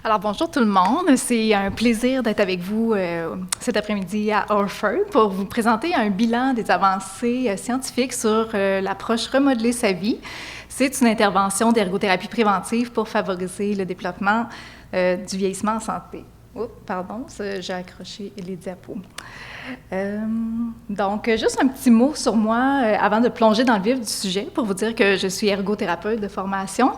Alors bonjour tout le monde, c'est un plaisir d'être avec vous cet après-midi à Orford pour vous présenter un bilan des avancées scientifiques sur l'approche remodeler sa vie. C'est une intervention d'ergothérapie préventive pour favoriser le développement du vieillissement en santé. Oups, pardon, j'ai accroché les diapos. Donc, juste un petit mot sur moi avant de plonger dans le vif du sujet pour vous dire que je suis ergothérapeute de formation.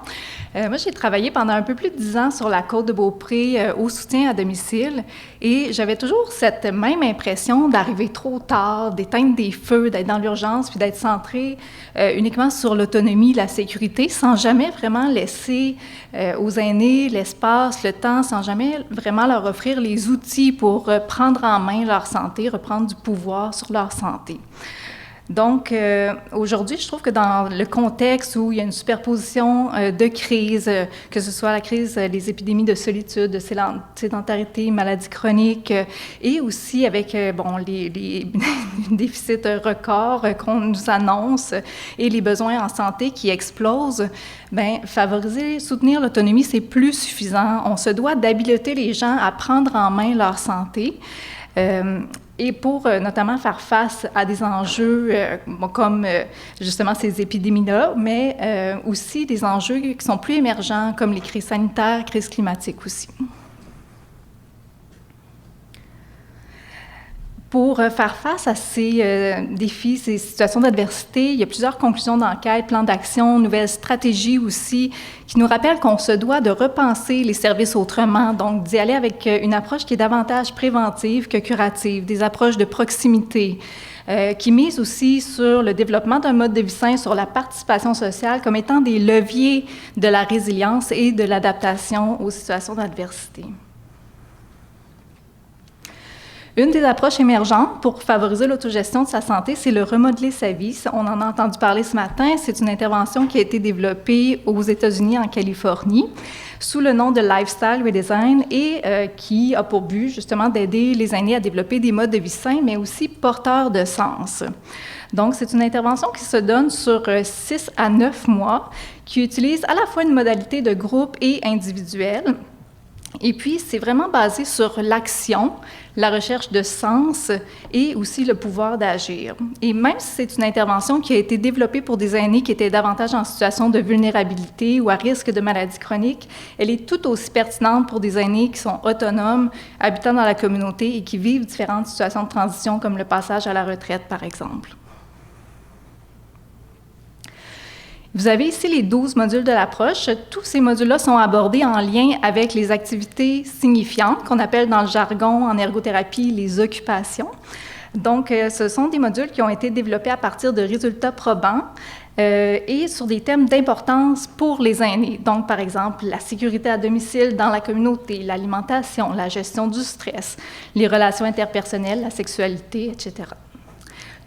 Moi, j'ai travaillé pendant un peu plus de 10 ans sur la Côte-de-Beaupré au soutien à domicile et j'avais toujours cette même impression d'arriver trop tard, d'éteindre des feux, d'être dans l'urgence puis d'être centré uniquement sur l'autonomie, la sécurité, sans jamais vraiment laisser aux aînés l'espace, le temps, sans jamais vraiment leur offrir les outils pour prendre en main leur santé, reprendre du pouvoir sur leur santé. Donc, aujourd'hui, je trouve que dans le contexte où il y a une superposition de crises, que ce soit la crise des épidémies de solitude, de sédentarité, maladies chroniques, et aussi avec les déficits records qu'on nous annonce et les besoins en santé qui explosent, favoriser, soutenir l'autonomie, c'est plus suffisant. On se doit d'habiliter les gens à prendre en main leur santé. Et pour notamment faire face à des enjeux comme justement ces épidémies-là, mais aussi des enjeux qui sont plus émergents comme les crises sanitaires, crises climatiques aussi. Pour faire face à ces défis, ces situations d'adversité, il y a plusieurs conclusions d'enquête, plans d'action, nouvelles stratégies aussi, qui nous rappellent qu'on se doit de repenser les services autrement, donc d'y aller avec une approche qui est davantage préventive que curative, des approches de proximité, qui misent aussi sur le développement d'un mode de vie sain, sur la participation sociale comme étant des leviers de la résilience et de l'adaptation aux situations d'adversité. Une des approches émergentes pour favoriser l'autogestion de sa santé, c'est le remodeler sa vie. On en a entendu parler ce matin. C'est une intervention qui a été développée aux États-Unis, en Californie, sous le nom de Lifestyle Redesign et qui a pour but justement d'aider les aînés à développer des modes de vie sains, mais aussi porteurs de sens. Donc, c'est une intervention qui se donne sur 6 à 9 mois, qui utilise à la fois une modalité de groupe et individuelle. Et puis, c'est vraiment basé sur l'action, la recherche de sens et aussi le pouvoir d'agir. Et même si c'est une intervention qui a été développée pour des aînés qui étaient davantage en situation de vulnérabilité ou à risque de maladie chronique, elle est tout aussi pertinente pour des aînés qui sont autonomes, habitant dans la communauté et qui vivent différentes situations de transition comme le passage à la retraite, par exemple. Vous avez ici les 12 modules de l'approche. Tous ces modules-là sont abordés en lien avec les activités signifiantes, qu'on appelle dans le jargon en ergothérapie les occupations. Donc, ce sont des modules qui ont été développés à partir de résultats probants et sur des thèmes d'importance pour les aînés. Donc, par exemple, la sécurité à domicile dans la communauté, l'alimentation, la gestion du stress, les relations interpersonnelles, la sexualité, etc.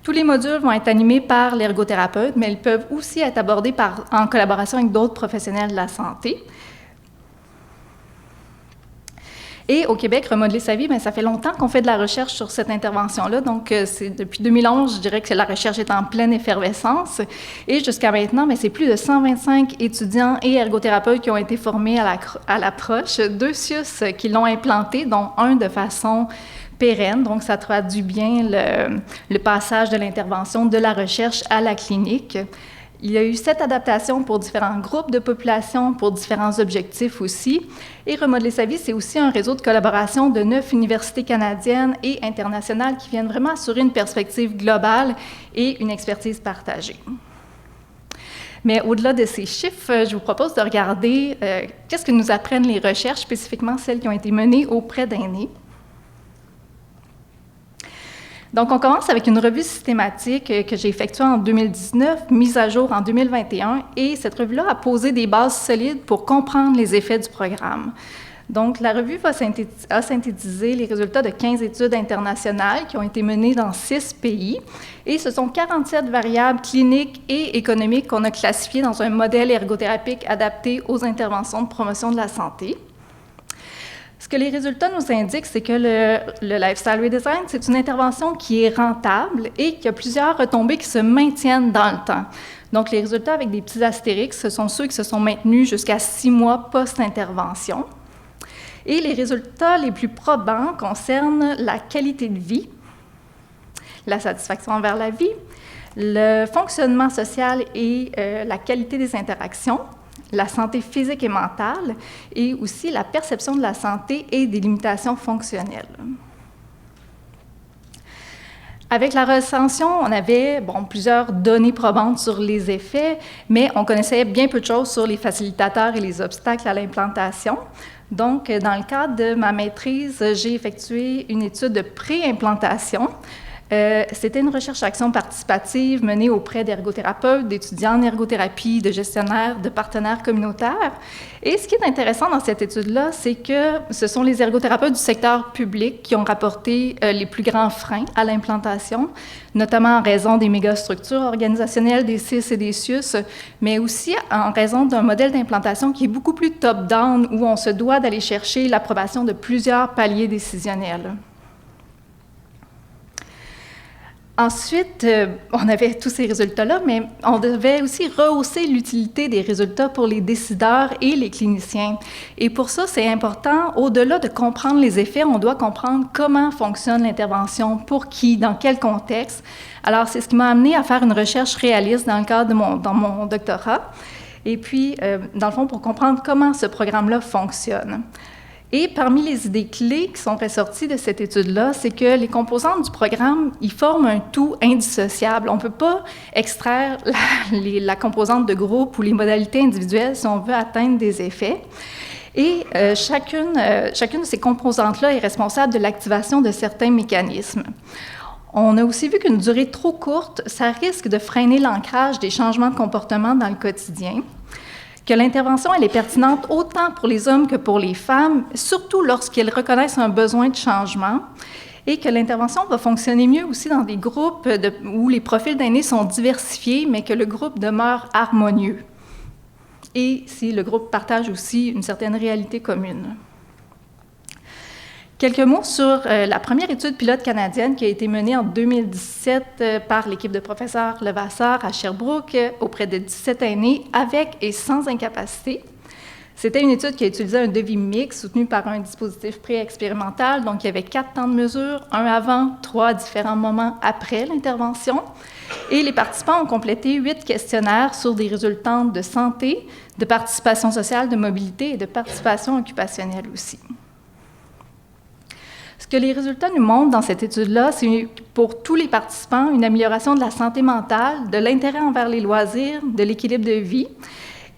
Tous les modules vont être animés par l'ergothérapeute, mais ils peuvent aussi être abordés en collaboration avec d'autres professionnels de la santé. Et au Québec, remodeler sa vie, ça fait longtemps qu'on fait de la recherche sur cette intervention-là. Donc, depuis 2011, je dirais que la recherche est en pleine effervescence. Et jusqu'à maintenant, c'est plus de 125 étudiants et ergothérapeutes qui ont été formés à l'approche, 2 SUS qui l'ont implanté, dont un de façon pérenne, donc ça traduit bien le passage de l'intervention de la recherche à la clinique. Il y a eu 7 adaptations pour différents groupes de population, pour différents objectifs aussi. Et Remodeler sa vie, c'est aussi un réseau de collaboration de 9 universités canadiennes et internationales qui viennent vraiment assurer une perspective globale et une expertise partagée. Mais au-delà de ces chiffres, je vous propose de regarder qu'est-ce que nous apprennent les recherches, spécifiquement celles qui ont été menées auprès d'aînés. Donc, on commence avec une revue systématique que j'ai effectuée en 2019, mise à jour en 2021, et cette revue-là a posé des bases solides pour comprendre les effets du programme. Donc, la revue a synthétisé les résultats de 15 études internationales qui ont été menées dans 6 pays, et ce sont 47 variables cliniques et économiques qu'on a classifiées dans un modèle ergothérapique adapté aux interventions de promotion de la santé. Ce que les résultats nous indiquent, c'est que le Lifestyle Redesign, c'est une intervention qui est rentable et qui a plusieurs retombées qui se maintiennent dans le temps. Donc, les résultats avec des petits astérix, ce sont ceux qui se sont maintenus jusqu'à 6 mois post-intervention. Et les résultats les plus probants concernent la qualité de vie, la satisfaction envers la vie, le fonctionnement social et la qualité des interactions, la santé physique et mentale, et aussi la perception de la santé et des limitations fonctionnelles. Avec la recension, on avait plusieurs données probantes sur les effets, mais on connaissait bien peu de choses sur les facilitateurs et les obstacles à l'implantation. Donc, dans le cadre de ma maîtrise, j'ai effectué une étude de pré-implantation. C'était une recherche-action participative menée auprès d'ergothérapeutes, d'étudiants en ergothérapie, de gestionnaires, de partenaires communautaires. Et ce qui est intéressant dans cette étude-là, c'est que ce sont les ergothérapeutes du secteur public qui ont rapporté les plus grands freins à l'implantation, notamment en raison des mégastructures organisationnelles des CIS et des CIUS, mais aussi en raison d'un modèle d'implantation qui est beaucoup plus top-down, où on se doit d'aller chercher l'approbation de plusieurs paliers décisionnels. Ensuite, on avait tous ces résultats-là, mais on devait aussi rehausser l'utilité des résultats pour les décideurs et les cliniciens. Et pour ça, c'est important, au-delà de comprendre les effets, on doit comprendre comment fonctionne l'intervention, pour qui, dans quel contexte. Alors, c'est ce qui m'a amené à faire une recherche réaliste dans le cadre de mon doctorat. Et puis, dans le fond, pour comprendre comment ce programme-là fonctionne. Et parmi les idées clés qui sont ressorties de cette étude-là, c'est que les composantes du programme, ils forment un tout indissociable. On ne peut pas extraire la composante de groupe ou les modalités individuelles si on veut atteindre des effets. Et chacune de ces composantes-là est responsable de l'activation de certains mécanismes. On a aussi vu qu'une durée trop courte, ça risque de freiner l'ancrage des changements de comportement dans le quotidien, que l'intervention elle est pertinente autant pour les hommes que pour les femmes, surtout lorsqu'elles reconnaissent un besoin de changement, et que l'intervention va fonctionner mieux aussi dans des groupes où les profils d'aînés sont diversifiés, mais que le groupe demeure harmonieux, et si le groupe partage aussi une certaine réalité commune. Quelques mots sur la première étude pilote canadienne qui a été menée en 2017 par l'équipe de professeurs Levasseur à Sherbrooke auprès de 17 aînés avec et sans incapacité. C'était une étude qui a utilisé un devis mixte soutenu par un dispositif pré-expérimental. Donc, il y avait 4 temps de mesure, un avant, 3 à différents moments après l'intervention. Et les participants ont complété 8 questionnaires sur des résultats de santé, de participation sociale, de mobilité et de participation occupationnelle aussi. Ce que les résultats nous montrent dans cette étude-là, c'est pour tous les participants une amélioration de la santé mentale, de l'intérêt envers les loisirs, de l'équilibre de vie.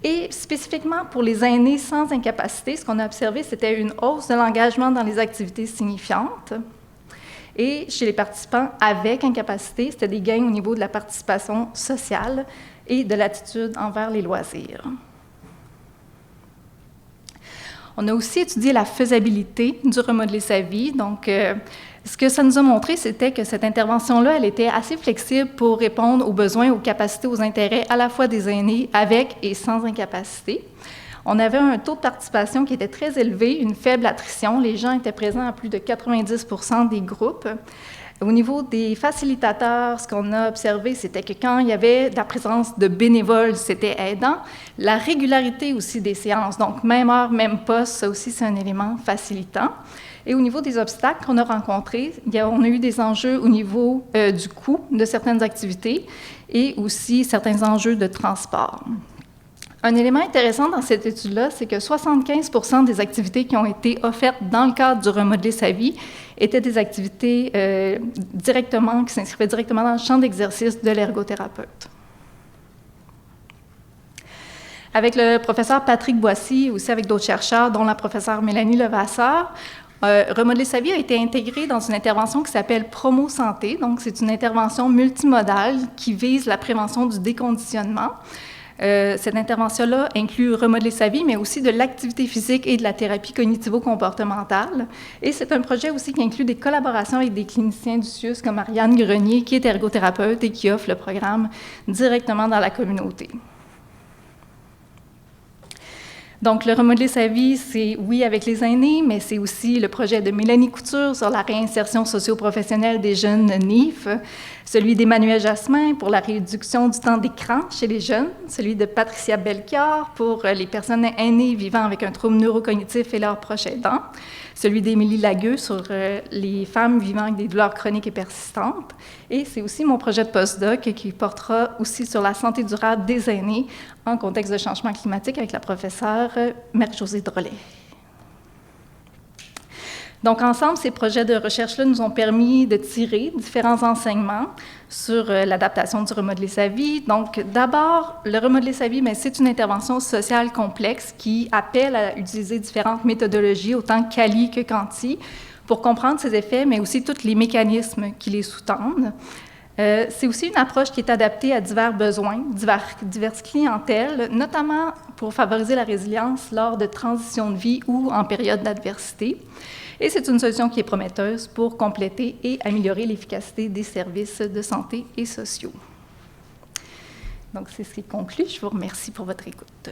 Et spécifiquement pour les aînés sans incapacité, ce qu'on a observé, c'était une hausse de l'engagement dans les activités signifiantes. Et chez les participants avec incapacité, c'était des gains au niveau de la participation sociale et de l'attitude envers les loisirs. On a aussi étudié la faisabilité du remodeler sa vie. Donc, ce que ça nous a montré, c'était que cette intervention-là, elle était assez flexible pour répondre aux besoins, aux capacités, aux intérêts à la fois des aînés avec et sans incapacité. On avait un taux de participation qui était très élevé, une faible attrition. Les gens étaient présents à plus de 90% des groupes. Au niveau des facilitateurs, ce qu'on a observé, c'était que quand il y avait de la présence de bénévoles, c'était aidant. La régularité aussi des séances, donc même heure, même poste, ça aussi, c'est un élément facilitant. Et au niveau des obstacles qu'on a rencontrés, on a eu des enjeux au niveau du coût de certaines activités et aussi certains enjeux de transport. Un élément intéressant dans cette étude-là, c'est que 75% des activités qui ont été offertes dans le cadre du Remodeler sa vie étaient des activités qui s'inscrivaient directement dans le champ d'exercice de l'ergothérapeute. Avec le professeur Patrick Boissy et aussi avec d'autres chercheurs, dont la professeure Mélanie Levasseur, Remodeler sa vie a été intégré dans une intervention qui s'appelle Promo Santé. Donc, c'est une intervention multimodale qui vise la prévention du déconditionnement. Cette intervention-là inclut remodeler sa vie, mais aussi de l'activité physique et de la thérapie cognitivo-comportementale. Et c'est un projet aussi qui inclut des collaborations avec des cliniciens du CIUS comme Ariane Grenier, qui est ergothérapeute et qui offre le programme directement dans la communauté. Donc, le remodeler sa vie, c'est oui avec les aînés, mais c'est aussi le projet de Mélanie Couture sur la réinsertion socio-professionnelle des jeunes NIF. celui d'Emmanuel Jasmin pour la réduction du temps d'écran chez les jeunes, celui de Patricia Belchior pour les personnes aînées vivant avec un trouble neurocognitif et leurs proches aidants, celui d'Émilie Lagueux sur les femmes vivant avec des douleurs chroniques et persistantes, et c'est aussi mon projet de postdoc qui portera aussi sur la santé durable des aînés en contexte de changement climatique avec la professeure Marie-Josée Drolet. Donc, ensemble, ces projets de recherche-là nous ont permis de tirer différents enseignements sur l'adaptation du remodeler sa vie. Donc, d'abord, le remodeler sa vie, c'est une intervention sociale complexe qui appelle à utiliser différentes méthodologies, autant quali que quanti, pour comprendre ses effets, mais aussi tous les mécanismes qui les sous-tendent. C'est aussi une approche qui est adaptée à divers besoins, diverses clientèles, notamment pour favoriser la résilience lors de transitions de vie ou en période d'adversité. Et c'est une solution qui est prometteuse pour compléter et améliorer l'efficacité des services de santé et sociaux. Donc, c'est ce qui conclut. Je vous remercie pour votre écoute.